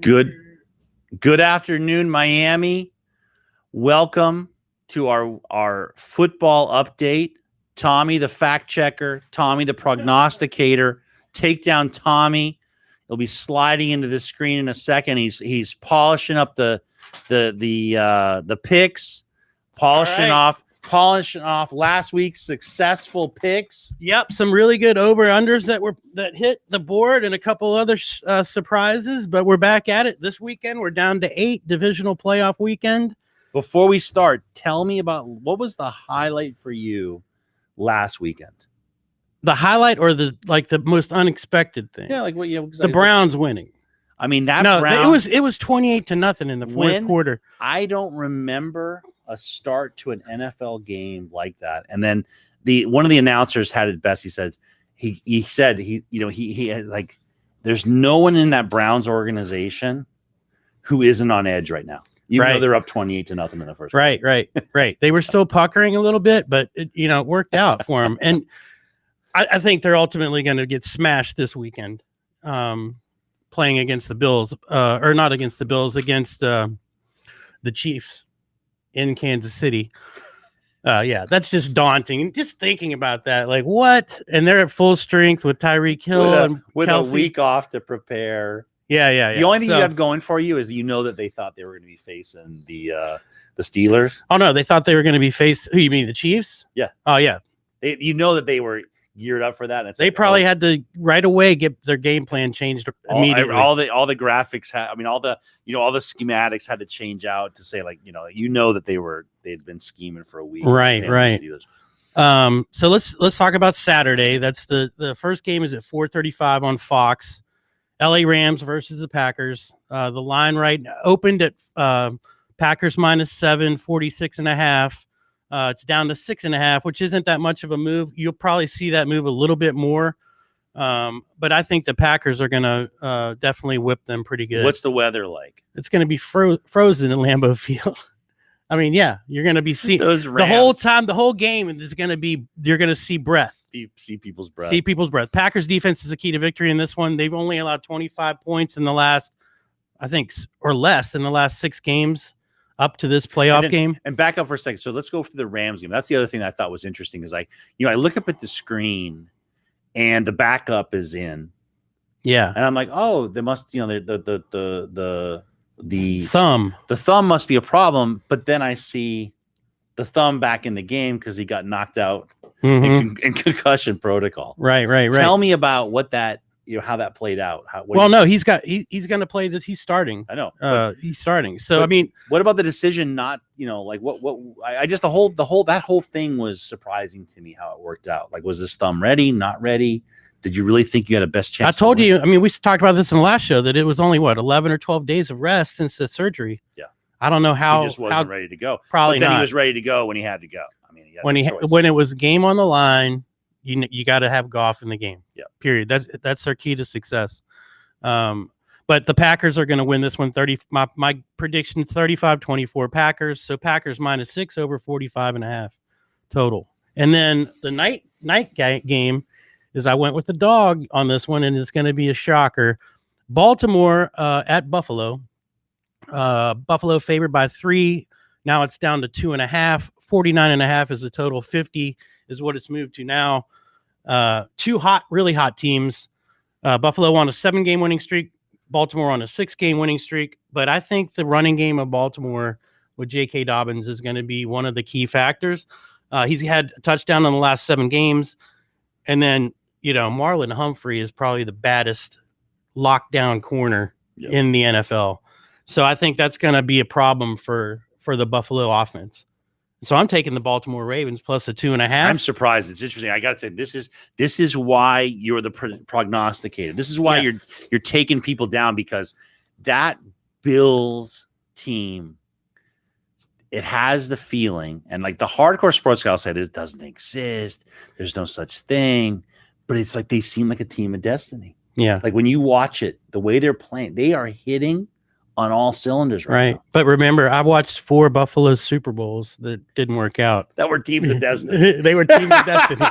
Good afternoon, Miami. Welcome to our football update. Tommy, the fact checker, Tommy, the prognosticator, Takedown Tommy. He'll be sliding into the screen in a second. He's polishing up the picks, polishing off last week's successful picks. Yep, some really good over-unders that hit the board and a couple other surprises, but we're back at it this weekend. We're down to 8 divisional playoff weekend. Before we start, tell me about what was the highlight for you last weekend? The highlight or the most unexpected thing? Yeah, the Browns winning. I mean, it was 28-0 in the fourth quarter. I don't remember a start to an NFL game like that. And then one of the announcers had it best. He says he said there's no one in that Browns organization who isn't on edge right now. Even though they're up 28-0 in the first. Right. They were still puckering a little bit, but it worked out for them. And I think they're ultimately going to get smashed this weekend, playing against the Bills, or not against the Bills, against the Chiefs in Kansas City. That's just daunting. Just thinking about that, like what? And they're at full strength with Tyreek Hill with Kelsey. A week off to prepare. Yeah. The only thing you have going for you is that they thought they were going to be facing the Steelers. Oh no, they thought they were going to be facing. Who, you mean the Chiefs? Yeah. Oh yeah. That they were geared up for that. And they probably had to right away get their game plan changed immediately. All the graphics all the schematics had to change out to say that they'd been scheming for a week. Right. So let's talk about Saturday. That's the first game is at 4:35 on Fox. LA Rams versus the Packers. The line opened at Packers -7, 46.5. It's down to 6.5, which isn't that much of a move. You'll probably see that move a little bit more. But I think the Packers are going to definitely whip them pretty good. What's the weather like? It's going to be frozen in Lambeau Field. I mean, yeah, you're going to be seeing the whole time, the whole game is going to be, you're going to see breath. See people's breath. Packers defense is the key to victory in this one. They've only allowed 25 points in the last, or less in the last 6 games up to this playoff game. And back up for a second. So let's go through the Rams game. That's the other thing that I thought was interesting is I look up at the screen and the backup is in. Yeah. And I'm like, oh, they must, the thumb. The thumb must be a problem. But then I see the thumb back in the game because he got knocked out in concussion protocol. Right. Tell me about what that, how that played out. He's going to play this. He's starting. I know. He's starting. So, what about the decision not, that whole thing was surprising to me how it worked out. Like, was his thumb ready, not ready? Did you really think you had a best chance? I told you, we talked about this in the last show that it was only 11 or 12 days of rest since the surgery. Yeah. I don't know how. He just wasn't ready to go. Probably not. He was ready to go when he had to go. When it was game on the line, you got to have Goff in the game. Yeah. Period. That's their key to success. But the Packers are going to win this one. My prediction 35-24 Packers. So Packers -6 over 45.5 total. And then the night game is I went with the dog on this one, and it's going to be a shocker. Baltimore at Buffalo. Buffalo favored by 3. Now it's down to 2.5. 49.5 is the total. 50 is what it's moved to now. 2 really hot teams. Buffalo on a 7-game winning streak. Baltimore on a 6-game winning streak. But I think the running game of Baltimore with J.K. Dobbins is going to be one of the key factors. He's had a touchdown in the last 7 games. And then, Marlon Humphrey is probably the baddest lockdown corner in the NFL. So I think that's going to be a problem for the Buffalo offense. So I'm taking the Baltimore Ravens plus a 2.5. I'm surprised. It's interesting. I got to say, this is why you're the prognosticator. This is why you're taking people down, because that Bills team, it has the feeling, and like the hardcore sports guy will say, this doesn't exist. There's no such thing. But it's like they seem like a team of destiny. Yeah. Like when you watch it, the way they're playing, they are hitting on all cylinders right now. But remember, I watched 4 Buffalo Super Bowls that didn't work out. That were teams of destiny. They were teams of destiny.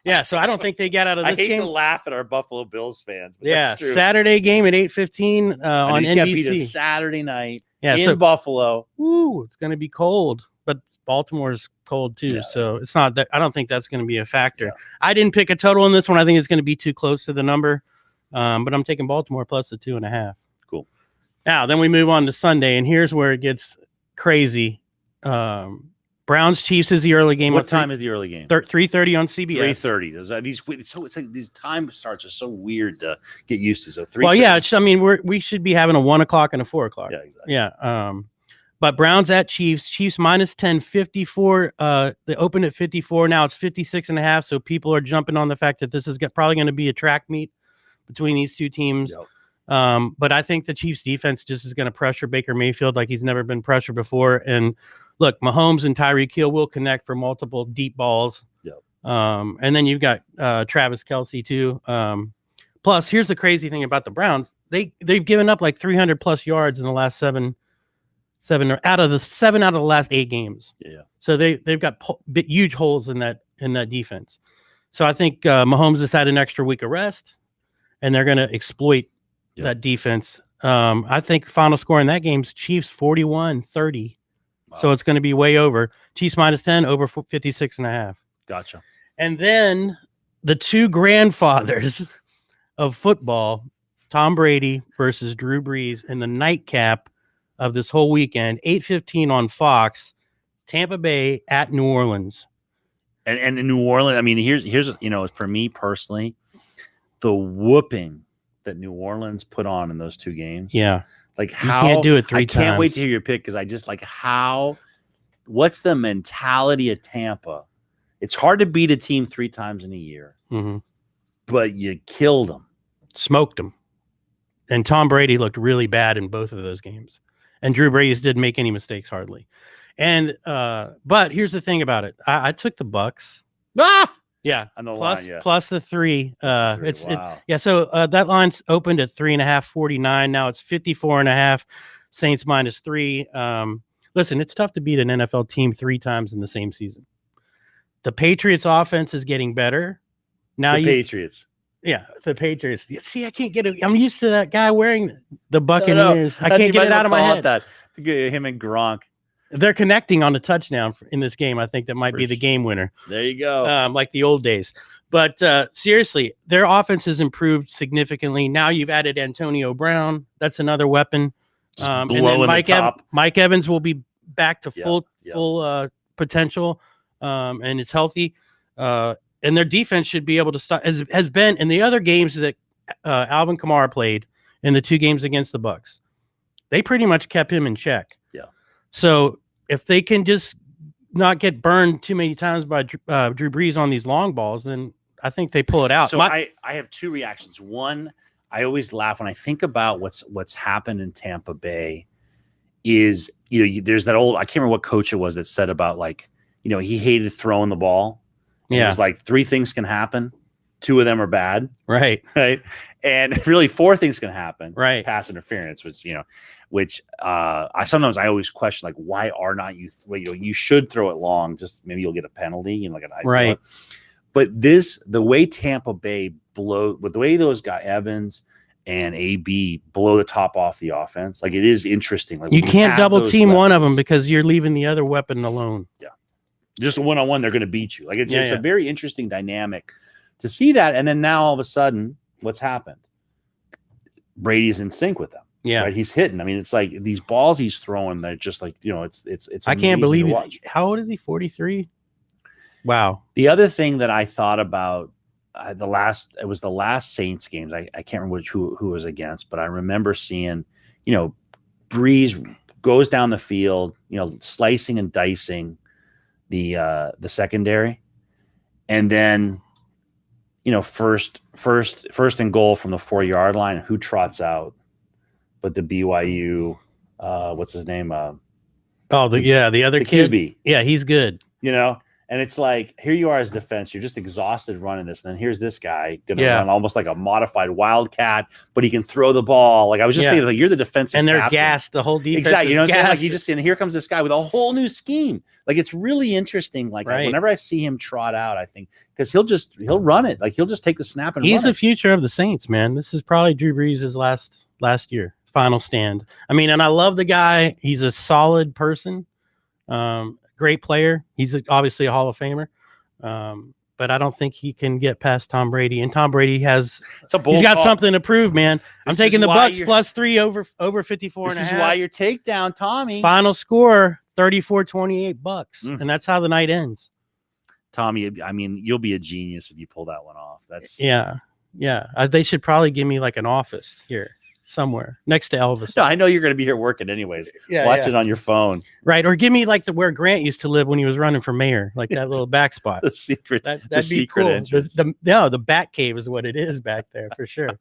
Yeah, so I don't think they get out of this I hate game. to laugh at our Buffalo Bills fans. But Yeah, that's true. Saturday game at 8:15 on You can't beat a NBC. Saturday night Yeah, in so Buffalo. woo, it's going to be cold, but Baltimore's cold too. Yeah. So it's not that. I don't think that's going to be a factor. Yeah. I didn't pick a total in this one. I think it's going to be too close to the number, but I'm taking Baltimore plus the 2.5. Cool. Now, then we move on to Sunday, and here's where it gets crazy. Browns Chiefs is the early game. What time is the early game? 3:30 on CBS. 3:30. It's like these time starts are so weird to get used to. So 3:30. Well, yeah. I mean, we should be having a 1 o'clock and a 4 o'clock. Yeah, exactly. Yeah. But Browns at Chiefs. Chiefs minus 10, 54. They opened at 54. Now it's 56.5. So people are jumping on the fact that this is probably going to be a track meet between these two teams. Yep. But I think the Chiefs defense just is going to pressure Baker Mayfield like he's never been pressured before. And look, Mahomes and Tyreek Hill will connect for multiple deep balls. Yep. And then you've got Travis Kelce too. Plus, here's the crazy thing about the Browns. They've given up like 300 plus yards in the last seven out of the last 8 games. Yeah. So they've got huge holes in that defense. So I think Mahomes has had an extra week of rest, and they're going to exploit that defense. I think final score in that game's Chiefs 41-30. Wow. So it's going to be way over. Chiefs minus 10 over 56.5. Gotcha. And then the two grandfathers of football, Tom Brady versus Drew Brees, in the nightcap of this whole weekend, 8:15 on Fox, Tampa Bay at New Orleans. And in New Orleans, I mean, here's for me personally, the whooping that New Orleans put on in those 2 games. Yeah. Like how you can't do it 3 times. I can't wait to hear your pick because I just like what's the mentality of Tampa? It's hard to beat a team 3 times in a year, but you killed them. Smoked them. And Tom Brady looked really bad in both of those games. And Drew Brees didn't make any mistakes hardly. And but here's the thing about it. I took the Bucks. Yeah. Plus the 3. So that line's opened at 3.5, 49. Now it's 54.5. Saints minus 3. Listen, it's tough to beat an NFL team 3 times in the same season. The Patriots offense is getting better. Now Patriots. Yeah, the Patriots. See, I can't get it. I'm used to that guy wearing the Buccaneers. I can't get it out of my head. That him and Gronk. They're connecting on a touchdown in this game. I think that might be the game winner. There you go. Like the old days. But seriously, their offense has improved significantly. Now you've added Antonio Brown. That's another weapon. And then Mike Evans will be back to full potential and is healthy. And their defense should be able to stop. Has been in the other games that Alvin Kamara played in the 2 games against the Bucs. They pretty much kept him in check. Yeah. So if they can just not get burned too many times by Drew Brees on these long balls, then I think they pull it out. So I have 2 reactions. One, I always laugh when I think about what's happened in Tampa Bay. Is there's that old, I can't remember what coach it was that said about he hated throwing the ball. Yeah, it was like 3 things can happen. 2 of them are bad. Right. And really 4 things can happen. Right. Pass interference, which I always question, like, why are not you? You should throw it long. Just maybe you'll get a penalty. Right. But the way Tampa Bay with the way those guys Evans and AB blow the top off the offense, like, it is interesting. Like, you can't double team one of them because you're leaving the other weapon alone. Yeah. Just a one-on-one, they're going to beat you. Like, it's a very interesting dynamic to see that. And then now all of a sudden, what's happened? Brady's in sync with them. Yeah, right? He's hitting. I mean, it's like these balls he's throwing. They're just like it's. I can't believe it. How old is he? 43. Wow. The other thing that I thought about the last Saints games. I can't remember who was against, but I remember seeing Breeze goes down the field, slicing and dicing the secondary, and then first and goal from the 4-yard line. Who trots out? But the BYU, what's his name? The other kid. QB. Yeah, he's good. And And it's like, here you are as defense. You're just exhausted running this. And then here's this guy going to Yeah. run almost like a modified wildcat, but he can throw the ball. Like I was just thinking, like, you're the defensive and they're captain. gassed. The whole defense Exactly. You know what I'm saying? Like gassed. you just, and here comes this guy with a whole new scheme. Like it's really interesting. Like whenever I see him trot out, I think because he'll run it. Like he'll just take the snap and he's run the it. future of the Saints, man. This is probably Drew Brees' last year, final stand. I mean, and I love the guy. He's a solid person, great player. He's obviously a Hall of Famer. But I don't think he can get past Tom Brady. And Tom Brady he's got something to prove, man. I'm taking the Bucks +3 over 54 This and a is half. why your takedown, Tommy. Final score 34-28 Bucks. And that's how the night ends. Tommy, I mean, you'll be a genius if you pull that one off. That's yeah. They should probably give me like an office here somewhere next to Elvis. No, I know you're going to be here working anyways. Watch it on your phone, right? Or give me like where Grant used to live when he was running for mayor, like that little back spot. The secret, that'd the be secret cool. entrance. The Bat Cave is what it is back there for sure.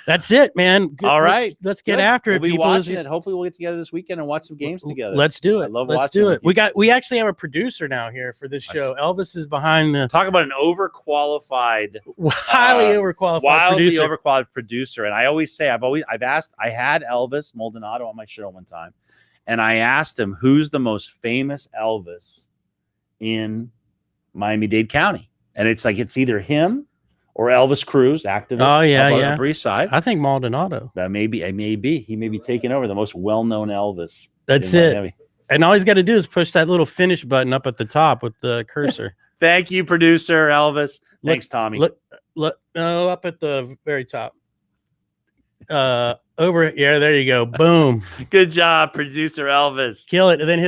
That's it, man. Good. All right, let's get after it. We'll be watching it. Hopefully, we'll get together this weekend and watch some games together. Let's do it. I love let's watching do it. We actually have a producer now here for this show. Elvis is behind the. Talk about an overqualified, highly overqualified producer. And I always say, I had Elvis Maldonado on my show one time, and I asked him who's the most famous Elvis in Miami-Dade County, and it's either him or Elvis Cruz, activist. On the Upper East Side. I think Maldonado. That may be. He may be taking over the most well-known Elvis. That's it. Miami. And all he's got to do is push that little finish button up at the top with the cursor. Thank you, producer Elvis. Thanks, Tommy. No, up at the very top. Over. Yeah, there you go. Boom. Good job, producer Elvis. Kill it, and then hit.